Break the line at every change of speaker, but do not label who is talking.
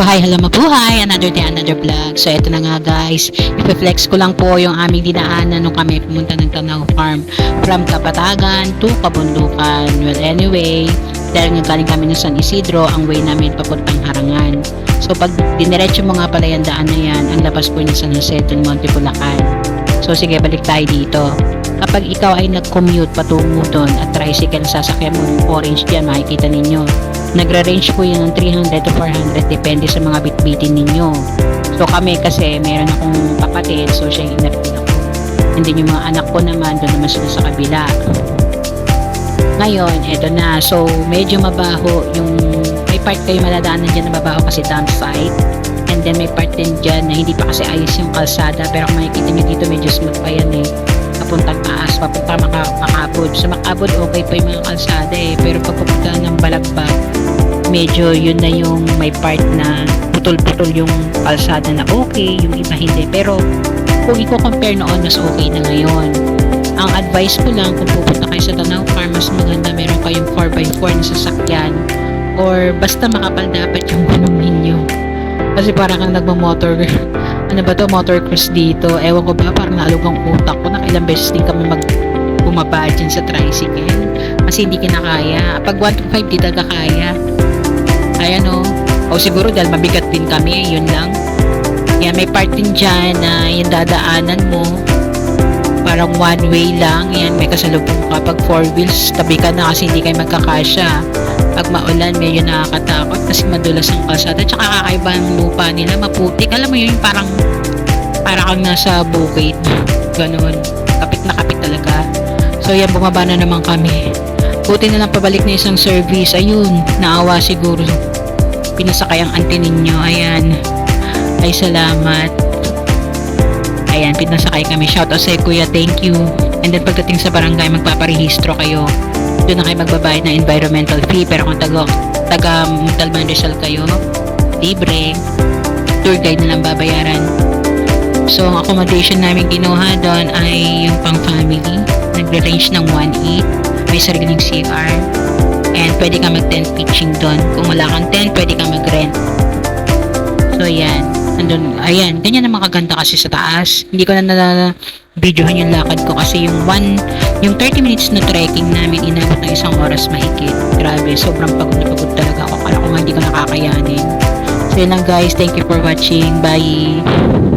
So hi, hello mabuhay, another day, another vlog. So eto na nga guys, ipi-flex ko lang po yung aming dinaanan nung kami pumunta ng Tanaw Farm from Kapatagan to Kabundukan. Well anyway, dahil nga galing kami ng San Isidro, ang way namin papuntang Harangan. So pag diniretso mo nga pala yung daan na yan, ang labas po niya San Jose del Monte, Bulacan. So sige, balik tayo dito. Kapag ikaw ay nag-commute patungo doon at tricycle sasakyan mo yung orange dyan, makikita ninyo. Nagra-range po yun ng 300 to 400 depende sa mga bitbitin ninyo. So kami kasi meron akong kapatid, so siya yung inapin ako. And then yung mga anak ko naman, doon naman sila sa kabila. Ngayon, eto na. So medyo mabaho yung, may part kayo maladaanan dyan na mabaho kasi dump site. And then may part din dyan na hindi pa kasi ayos yung kalsada. Pero kung makikita nyo dito, medyo smooth pa yan eh. Papuntang taas, papuntang Makabud. Sa Makabud, okay pa yung mga kalsada eh. Pero pagpapunta ng Balagbag, medyo yun na yung may part na putol-putol yung kalsada na okay, yung iba hindi. Pero kung i-compare noon, mas okay na ngayon. Ang advice ko lang, kung pupunta kayo sa Tanaw Farm, mas maganda meron kayong 4x4 na sasakyan or basta makapal dapat yung gulong ninyo. Kasi parang kang nagmamotor ano ba to, motor cruise dito. Ewan ko ba, parang naalugang utak ko. Nakailang beses din kami bumaba dyan sa tricycle. Kasi hindi kinakaya. Pag 1-5, di talaga kaya. Ayan o. O siguro dahil mabigat din kami, yun lang. Yan, may part din dyan na yung dadaanan mo. Parang one way lang. Yan, may kasalubong ka. Pag 4 wheels, tabi ka na kasi hindi kayo magkakasya. Pag maulan, medyo nakakatakot kasi madulas ang kalsada. Tsaka kakaiba ang lupa nila, maputik. Alam mo yun, parang kang nasa bukid. Ganun. Kapit na kapit talaga. So yan, bumaba na naman kami. Buti na lang pabalik na isang service. Ayun, naawa siguro. Pinasakay ang auntie ninyo. Ayan. Ay, salamat. Ayan, pinasakay kami. Shout out sa kuya, thank you. And then pagdating sa barangay, magpaparehistro kayo. Doon na kayo magbabayad ng environmental fee. Pero kung taga Montalban Rizal kayo, libre. Tour guide na lang babayaran. So, ang accommodation namin kinuha doon ay yung pang family. Nagre-range ng 1.8. May sariling CR. And pwede ka mag-tent pitching doon. Kung wala kang tent, pwede ka mag-rent. So, yan. Andun, ayan. Ganyan naman kaganda kasi sa taas. Hindi ko na videohan yung lakad ko kasi yung 30 minutes na trekking namin inabot ng 1 oras mahigit. Grabe, sobrang pagod na pagod talaga ako. Kala ko nga hindi ko nakakayanin. So yun lang guys, thank you for watching. Bye!